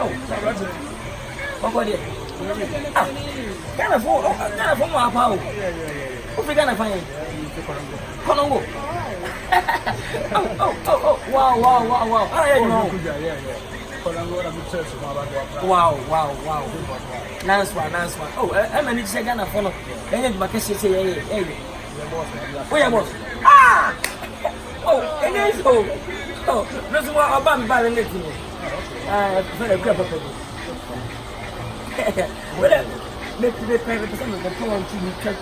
Oh, what is it? Ghana for my power. What's the Ghana fine? Congo. Oh, wow. I know. Wow. Nice one. Oh, I'm going to say Ghana for no. And my case say, hey. Where was? Ah! Oh, and then so. Oh, that's what I'm buying it. For the grab of it. Make the private person of the power to be kept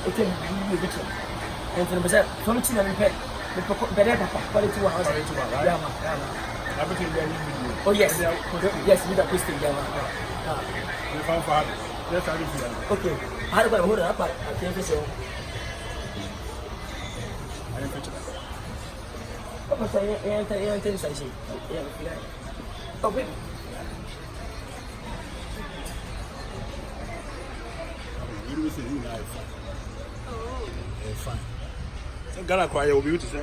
and for the from the children pet. The better quality house. Oh, yes, with a Christian. Okay, how do I hold up? I can't say. I didn't picture that. What was I? Oh, wait. You say you live. Oh, fine. So Ghana choir will be to say.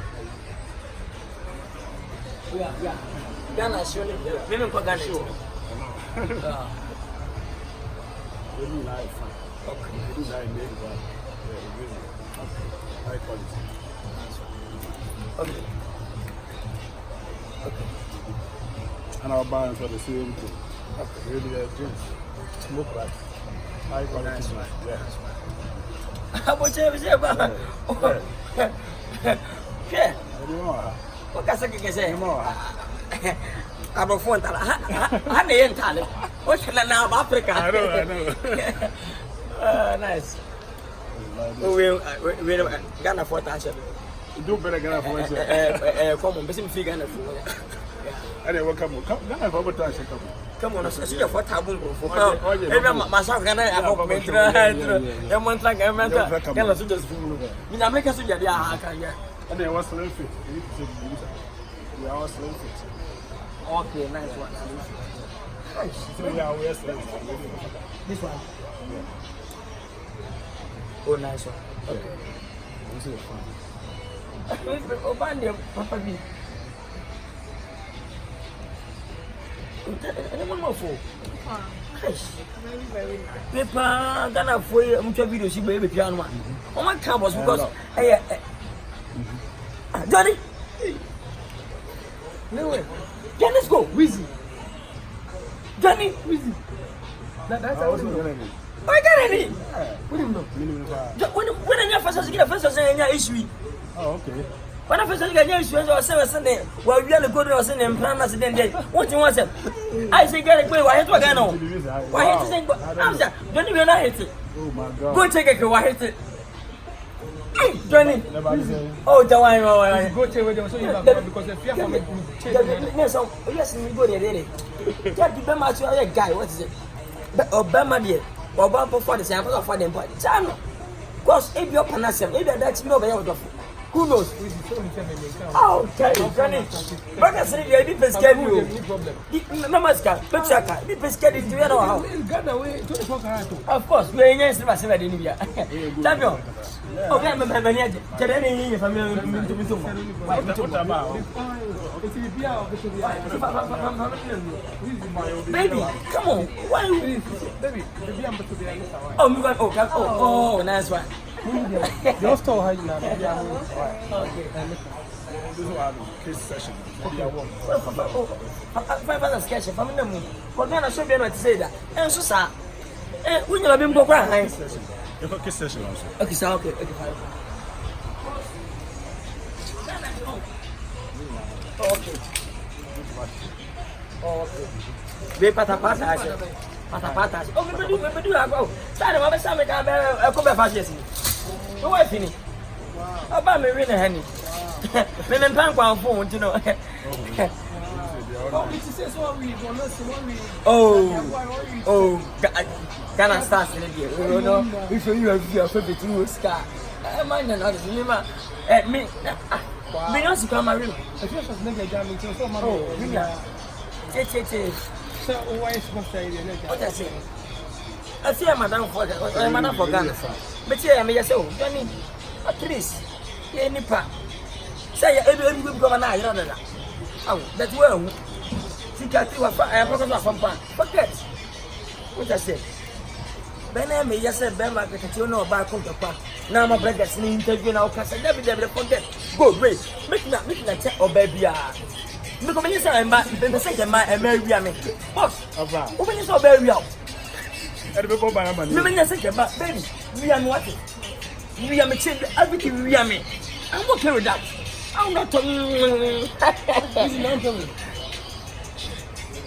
Yeah. Ghana surely. Women for Ghana. Sure. Really live. Okay. You live there, but high quality. Okay. And our buying for the same thing. Okay. Really, drinks. Smoke right. High quality. Yeah. How much have you said? Yeah. What can I say? I'm a phone. I ain't telling. What can I know about Africa? I know. Nice. We're Ghana for that. You do better Ghana for it. Come on, best figure Ghana for it. I didn't come on. Ghana for what I should come. Come on, I see your for taboo. Myself, Ghana, I hope I'm like a mental. Ghana, so just in America, so yeah. And there was slim fit. We are slim fit. Okay, nice one. This one. Oh, nice one. Okay. This is fun. Obanya, Papa B. Anyone more for? Very nice. Paper, Ghana for you. I'm trying to see baby piano. Oh, my campus because Johnny. No way. Yeah, let's go. Wheezy. Johnny, Wheezy. That's how I got any. What do you know? When I first get a first issue. Oh, okay. When I first get an issue, I was Sunday. While we are the good or sending and plan as a day. What you want? I say, get it. Why to again? Why to say, don't even know it. Oh, my God. Go take a why it. Johnny. Oh, the one. Go take it because the fear from it. Yes, we go there. Get the Bama to a guy. What is it? Obama, dear. Obama for the sample for them. Because if you're Panasam, if that's no way out of who knows? Oh, Johnny. But I said, you didn't scared you. No, Masca, but Chaka, you didn't scared you. Of course, we're in Yes, in India. Daniel. Oh, I'm a man. Get any family to me. Baby, come on. Why? Baby, oh, nice one. Just tell her now. Okay. This is our case session. Five sketch. Family them. But then I should be able to say that. And so, sir, we never been broke right. If a kiss session also. Okay, so okay, fine. Okay. Be patapata. Oh, me do go. Start my best make a come fast yes. No way finish. About me win a honey. Me men pan kwa phone, you know. Oh, Ghana stars in the game. You know, if you have your favorite new scar. I mind another. Remember, me. Me not come my room. I just was making a jam into so much. Oh, yeah. So, why is supposed to say what I say? I see a madam for Ghana. But yeah, I may say, Johnny, at least, any part. Say, every governor, oh, that's well. Tikati wa fa I am talking about from forget what I said. Bena me yes Ben market no buy come to park. Now my brothers in interview now can say David forget. Go wait. Make na check or baby ah. Me come you say I'm the second man and marry me. Boss. Ova. Open you so baby out. E be go buy man. Me say baby. We are what? We are me change everything we are me. I'm okay with that. I'm not this is not me.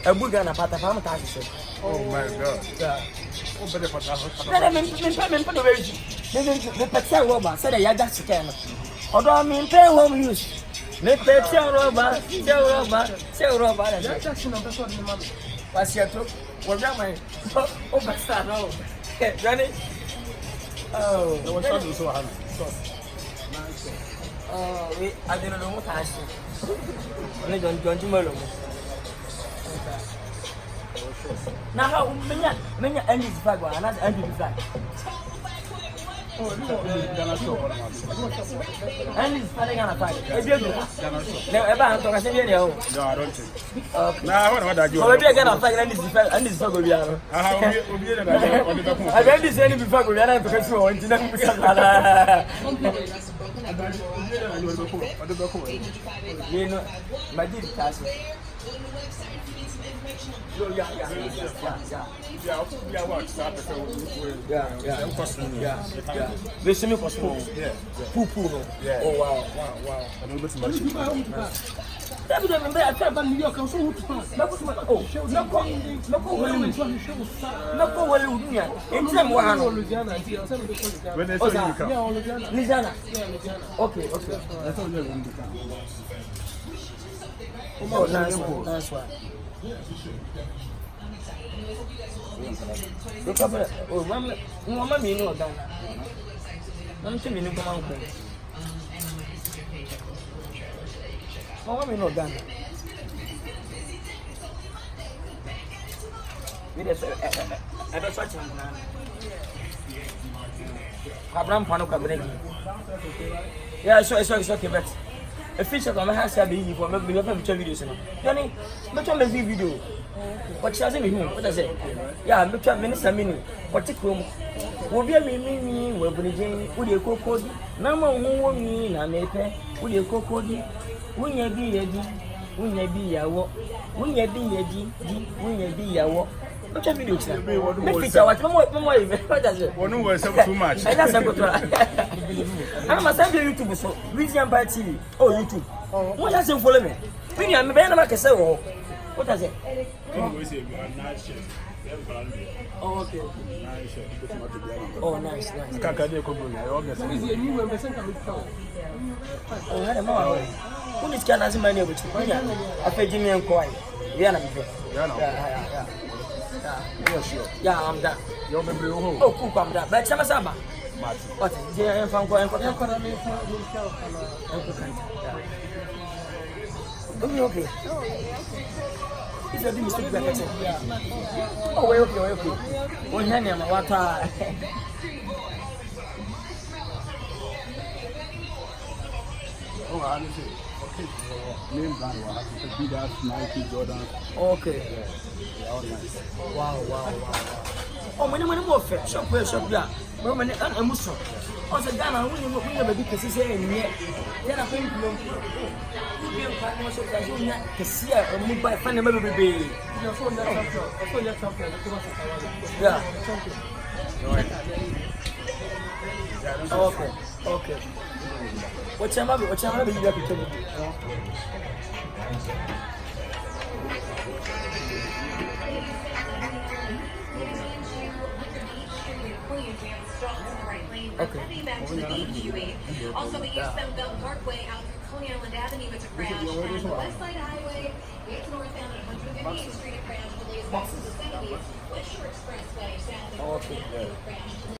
A buga na pata fam ta say. Oh my god. Yeah. O be for that. Me put the way. Me pet rubber say ya got scan. Odo me pay home use. Me pet rubber, say rubber. Ya just no person me mama. What's your talk? What am I? Oh, basta no. Ready? Oh, no one shot so hard. Oh, I didn't know what I said. I don't tomorrow. Now, how many endings flag or another ending flag? Oh, no, and it's starting on a fight. Never I say, no, I don't think. Now, what are you? Already again, I'm fighting and this is going to I read this any before we are because you want you know, my dear castle. Listen, oh wow. I don't get much. That remember I thought about New York. I was so fast. Louisiana. Okay. That's all you're going to become. Oh, nice one. Look up at Mama Mino down. I'm telling you, come on. Mama Mino down. We just ever such a Abraham Pano Cabrera. Yeah, so it's okay, but a fish of my house have been for maybe videos. Danny, but on the video. What she has in him? What I say? Yeah, look at Minister Mini. What it will be a mini, will be Jane, would you cook? Number one, me, and a pair, would you cook? Wouldn't you be a D? Wouldn't you be a walk? Wouldn't you be a D? Wouldn't you be a walk? Look at video. What does it? One was too much. I just I'm a Sunday YouTube, so Vision by TV. Oh, YouTube. What does it follow me? When I'm a man, I can say, what does it? Oh, okay. Oh, nice. Oh, had a more. Who is can as many which I fed Jimmy and Coy. Yeah. Yeah, I'm done. Oh, cool, I'm done. But Samasaba. What? Yeah, I'm from going for okay. If you do mistake, that's it. Oh, okay. One hand, what? Oh, I see. Name brand will have to be that Nike Jordan. Okay. Yeah, all nice. Wow. Oh, when you more fair, shop, yeah. Well, when I'm Muslim. Also, Ghana, when you never be consistent, yet. Then I think you can see a move by fundamental baby. Yeah. Okay. What's your mother? You have to tell me. Okay. Also, the East Belt Parkway out to Coney Island Avenue with a crash. And the West Side Highway, it's northbound at 158th Street, a crash. Delays back to the 70s. West Shore Expressway, south of 158th crash.